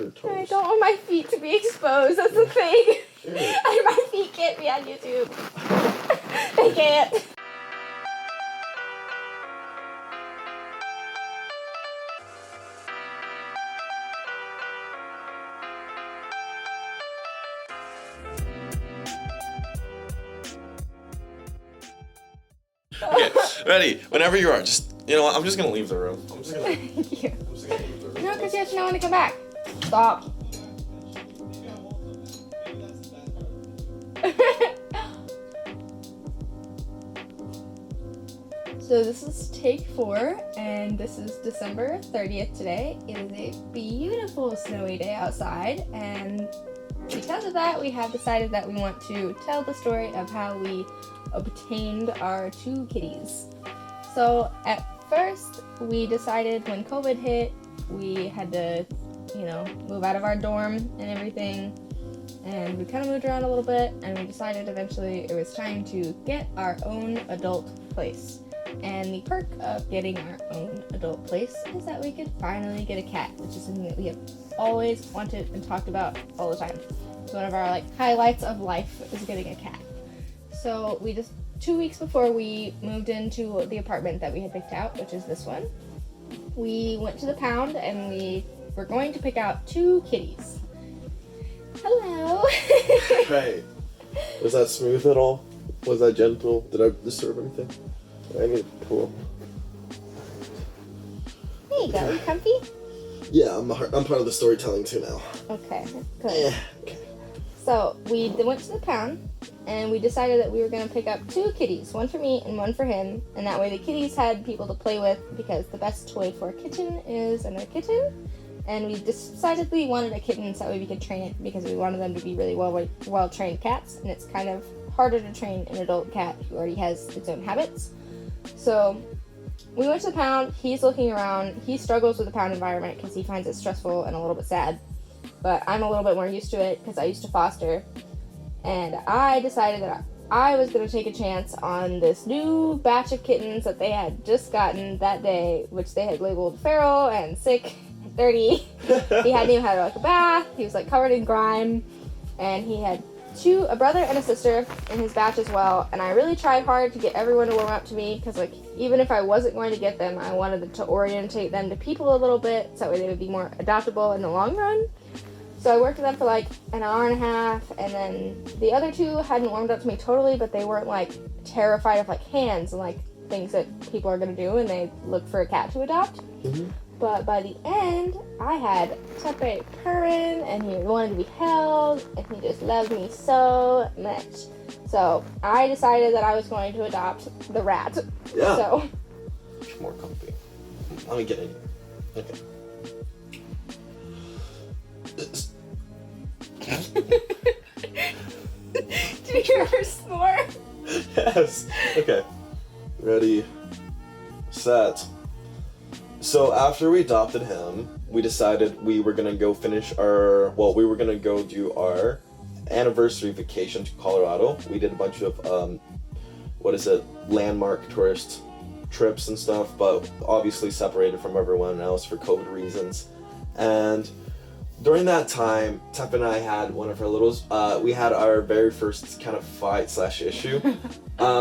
I don't want my feet to be exposed. That's the thing. And my feet can't be on YouTube. They can't. Okay, ready. Whenever you are, just, you know what, I'm just gonna leave the room. Thank you. I'm just gonna leave the room. No, because you have to know when to come back. Stop. So this is take 4, and this is December 30th today. It is a beautiful snowy day outside, and because of that, we have decided that we want to tell the story of how we obtained our 2 kitties. So at first, we decided when COVID hit, we had to, move out of our dorm and everything, and we kind of moved around a little bit, and we decided eventually it was time to get our own adult place. And the perk of getting our own adult place is that we could finally get a cat, which is something that we have always wanted and talked about all the time. It's one of our highlights of life is getting a cat. So we just 2 weeks before we moved into the apartment that we had picked out, which is this one, we went to the pound and we were going to pick out 2 kitties. Hello. Hey, was that smooth at all? Was that gentle? Did I disturb anything? I need to pull. There you go. You comfy? Yeah, I'm part of the storytelling too now. Okay, good. Yeah. Okay. So we went to the pound, and we decided that we were going to pick up 2 kitties, one for me and one for him, and that way the kitties had people to play with, because the best toy for a kitten is another kitten, and we decidedly wanted a kitten so that way we could train it, because we wanted them to be really well-trained cats, and it's kind of harder to train an adult cat who already has its own habits. So we went to the pound. He's looking around. He struggles with the pound environment because he finds it stressful and a little bit sad. But I'm a little bit more used to it because I used to foster. And I decided that I was going to take a chance on this new batch of kittens that they had just gotten that day, which they had labeled feral and sick and dirty. He hadn't even had a bath. He was covered in grime. And he had a brother and a sister in his batch as well, and I really tried hard to get everyone to warm up to me, because even if I wasn't going to get them, I wanted to orientate them to people a little bit, so that way they would be more adoptable in the long run. So I worked with them for an hour and a half, and then the other 2 hadn't warmed up to me totally, but they weren't terrified of hands and things that people are going to do, and they look for a cat to adopt. Mm-hmm. But by the end, I had Tepe purring, and he wanted to be held, and he just loved me so much. So I decided that I was going to adopt the rat. Yeah. So. Much more comfy. Let me get in here. Okay. Did you hear her snore? Yes. Okay. Ready. Set. So after we adopted him, we decided we were gonna go do our anniversary vacation to Colorado. We did a bunch of, landmark tourist trips and stuff, but obviously separated from everyone else for COVID reasons. And during that time, Tep and I had one of our we had our very first kind of fight/issue.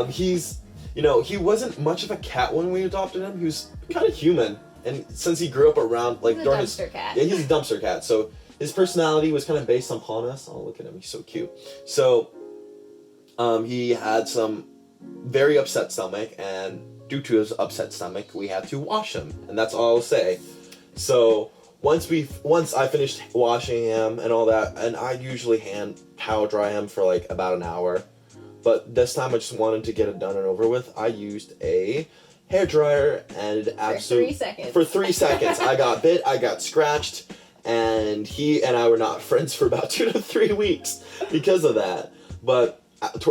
He wasn't much of a cat when we adopted him. He was kind of human. And since he grew up around, he's a dumpster cat. Yeah, he's a dumpster cat. So his personality was kind of based upon us. Oh, look at him. He's so cute. So he had some very upset stomach, and due to his upset stomach, we had to wash him. And that's all I'll say. So once I finished washing him and all that, and I usually hand towel dry him for about an hour. But this time I just wanted to get it done and over with. I used a hair dryer, and for 3 seconds I got bit, I got scratched, and he and I were not friends for about 2 to 3 weeks because of that. But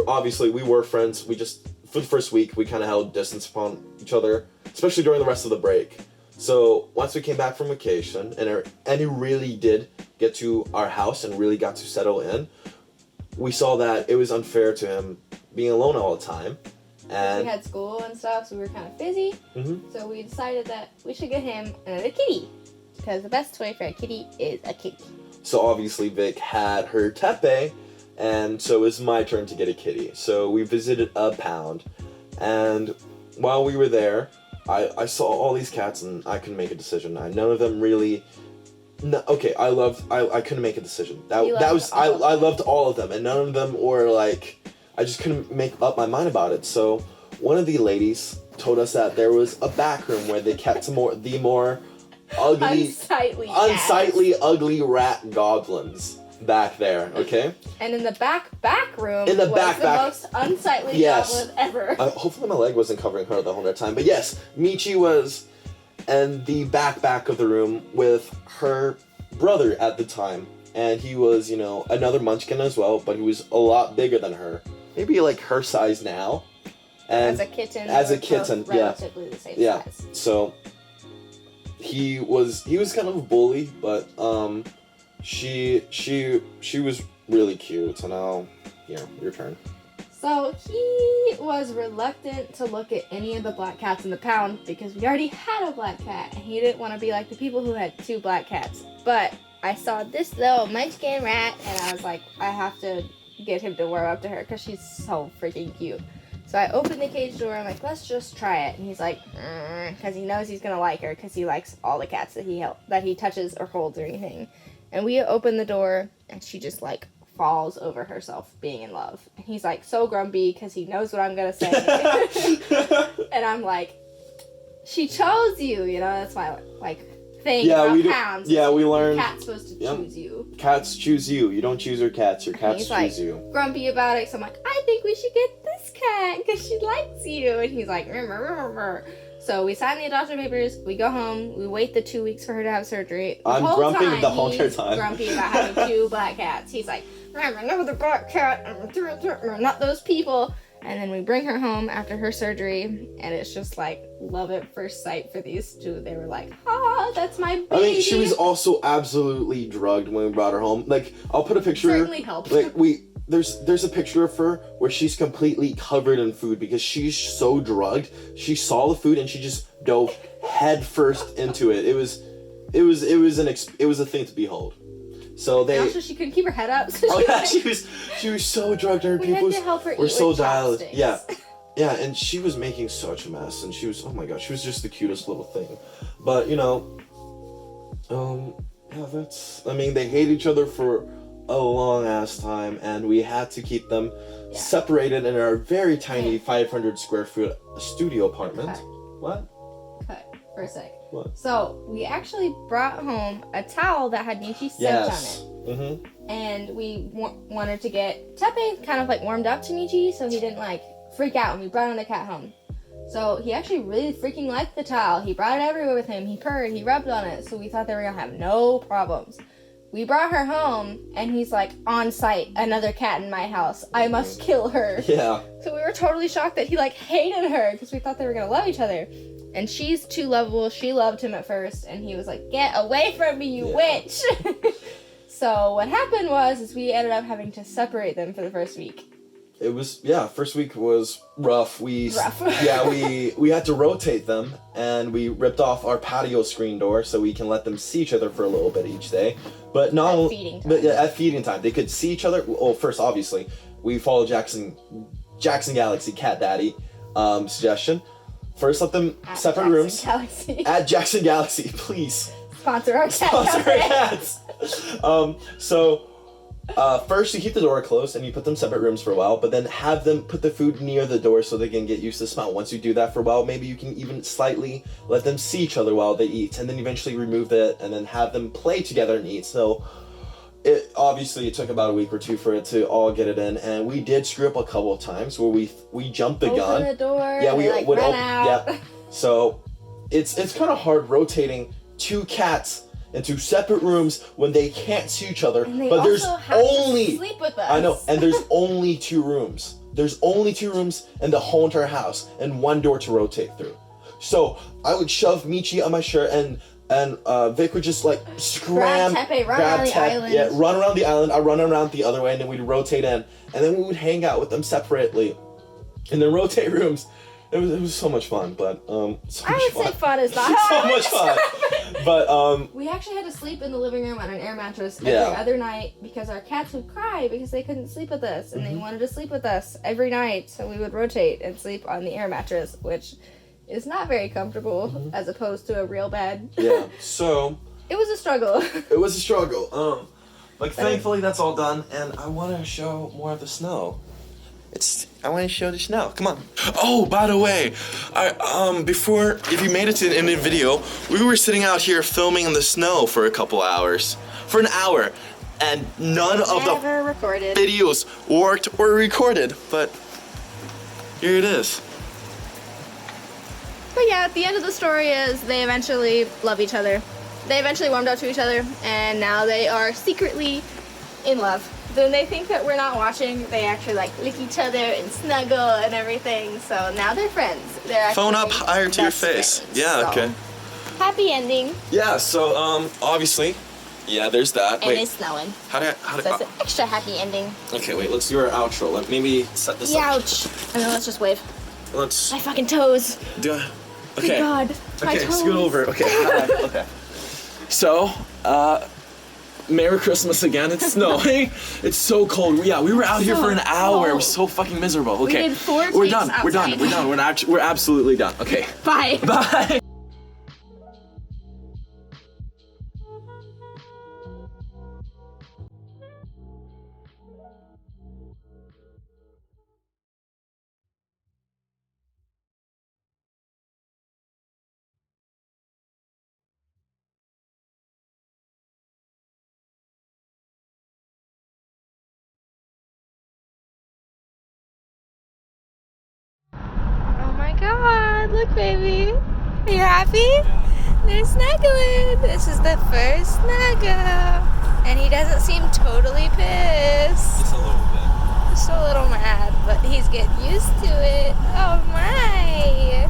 obviously we were friends. We just, for the first week, we kind of held distance upon each other, especially during the rest of the break. So once we came back from vacation, and he really did get to our house and really got to settle in, we saw that it was unfair to him being alone all the time. And we had school and stuff, so we were kind of busy. Mm-hmm. So we decided that we should get him another kitty, because the best toy for a kitty is a kitty. So obviously Vic had her Tepe, and so it's my turn to get a kitty. So we visited a pound, and while we were there, I saw all these cats and I couldn't make a decision. None of them really. No, okay, I couldn't make a decision. I loved all of them, and none of them were like, I just couldn't make up my mind about it. So one of the ladies told us that there was a back room where they kept the more ugly, unsightly, ugly rat goblins back there. Okay. And in the back room in the was back, the most unsightly goblin ever. Hopefully my leg wasn't covering her the whole entire time. But yes, Michi was in the back of the room with her brother at the time. And he was, another munchkin as well, but he was a lot bigger than her. Maybe like her size now. And as a kitten, relatively the same size. So he was kind of a bully, but she was really cute. So now, your turn. So he was reluctant to look at any of the black cats in the pound because we already had a black cat, and he didn't want to be like the people who had 2 black cats. But I saw this little munchkin rat, and I was like, I have to get him to warm up to her because she's so freaking cute. So I opened the cage door. I'm like, let's just try it. And he's like, because he knows he's gonna like her because he likes all the cats that he touches or holds or anything. And we open the door, and she just like falls over herself being in love. And he's like so grumpy because he knows what I'm gonna say. And I'm like, she chose you, that's my thing about pounds. Yeah, we learned. Cat's supposed to choose you. Cats choose you. You don't choose your cats. Your cats choose you. Grumpy about it. So I'm like, I think we should get this cat because she likes you. And he's like, rrr. So we sign the adoption papers. We go home. We wait the 2 weeks for her to have surgery. I'm grumpy the whole entire time. Grumpy about having 2 black cats. He's like, another black cat. Not those people. And then we bring her home after her surgery, and it's just like love at first sight for these 2. They were like, that's my baby. I mean, she was also absolutely drugged when we brought her home. Like, I'll put a picture. Certainly helped. Like, there's a picture of her where she's completely covered in food because she's so drugged. She saw the food and she just dove head first into it. It was a thing to behold. So and also she couldn't keep her head up. So she was so drugged. Her pupils were so dilated. Yeah, and she was making such a mess, and she was, oh my god, she was just the cutest little thing. But they hate each other for a long ass time, and we had to keep them separated in our very tiny 500 square foot studio apartment. Cut. What? Cut for a sec. What? So we actually brought home a towel that had Nietzsche scent on it. Mm-hmm. And we wanted to get Tepe kind of like warmed up to Nietzsche so he didn't like freak out when we brought the cat home. So he actually really freaking liked the towel. He brought it everywhere with him. He purred, he rubbed on it. So we thought they were gonna have no problems. We brought her home, and he's like, on site, another cat in my house. I must kill her. Yeah. So we were totally shocked that he like hated her because we thought they were gonna love each other. And she's too lovable. She loved him at first, and he was like, get away from me, you witch! So what happened was we ended up having to separate them for the first week. It was, first week was rough. We had to rotate them, and we ripped off our patio screen door so we can let them see each other for a little bit each day. But not at feeding time. But at feeding time, they could see each other. Well, first, obviously, we followed Jackson Galaxy Cat Daddy suggestion. First, let them at separate Jackson rooms. Galaxy. At Jackson Galaxy, please. Sponsor our cat. Sponsor our cats. First you keep the door closed and you put them separate rooms for a while, but then have them put the food near the door so they can get used to the smell. Once you do that for a while, maybe you can even slightly let them see each other while they eat, and then eventually remove it and then have them play together and eat. So it took about a week or 2 for it to all get it in, and we did screw up a couple of times where we jumped the gun. Open the door. Yeah, we would run open. out. Yeah. So it's kind of hard rotating 2 cats into separate rooms when they can't see each other. And they but there's also have only to sleep with us. I know, and there's only 2 rooms. There's only 2 rooms in the whole entire house and 1 door to rotate through. So I would shove Michi on my shirt, and Vic would just like scram, grab Tepe, run around the island. Yeah, run around the island. I run around the other way, and then we'd rotate in, and then we would hang out with them separately, and then rotate rooms. It was so much fun, but so I much would say fun is not so how I much fun. But We actually had to sleep in the living room on an air mattress every Yeah. other night because our cats would cry because they couldn't sleep with us and they Mm-hmm. wanted to sleep with us every night. So we would rotate and sleep on the air mattress, which is not very comfortable as opposed to a real bed. yeah, so It was a struggle. it was a struggle. Like thankfully that's all done, and I want to show more of the snow. I want to show the snow. Come on. Oh, by the way, before, if you made it to the end of the video, we were sitting out here filming in the snow for a couple hours. For an hour. And none of the Never recorded. videos worked or recorded. But here it is. But yeah, at the end of the story is they eventually love each other. They eventually warmed up to each other, and now they are secretly in love. Then they think that we're not watching. They actually like lick each other and snuggle and everything. So now they're friends. They're Phone up actually higher to your best face. friends. Yeah, So, okay. happy ending. Yeah, so, obviously, yeah, there's that. And it's snowing. How do So it's an extra happy ending. okay, wait, let's do our outro. Let maybe set this up. Ouch. And then let's just wave. Let's My fucking toes. do Good okay. God. My Okay, toes. scoot over. Okay. Hi. Okay. So, Merry Christmas again. It's snowing. It's so cold. Yeah, we were out here for an hour. It was so fucking miserable. Okay. did 4 We're takes done. We're done. outside. We're done. We're absolutely done. Okay. Bye. Bye. Oh my god, look baby. Are you happy? They're snuggling. This is the first snuggle. And he doesn't seem totally pissed. Just a little bit. Just a little mad, but he's getting used to it. Oh my.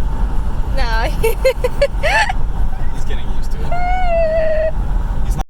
No.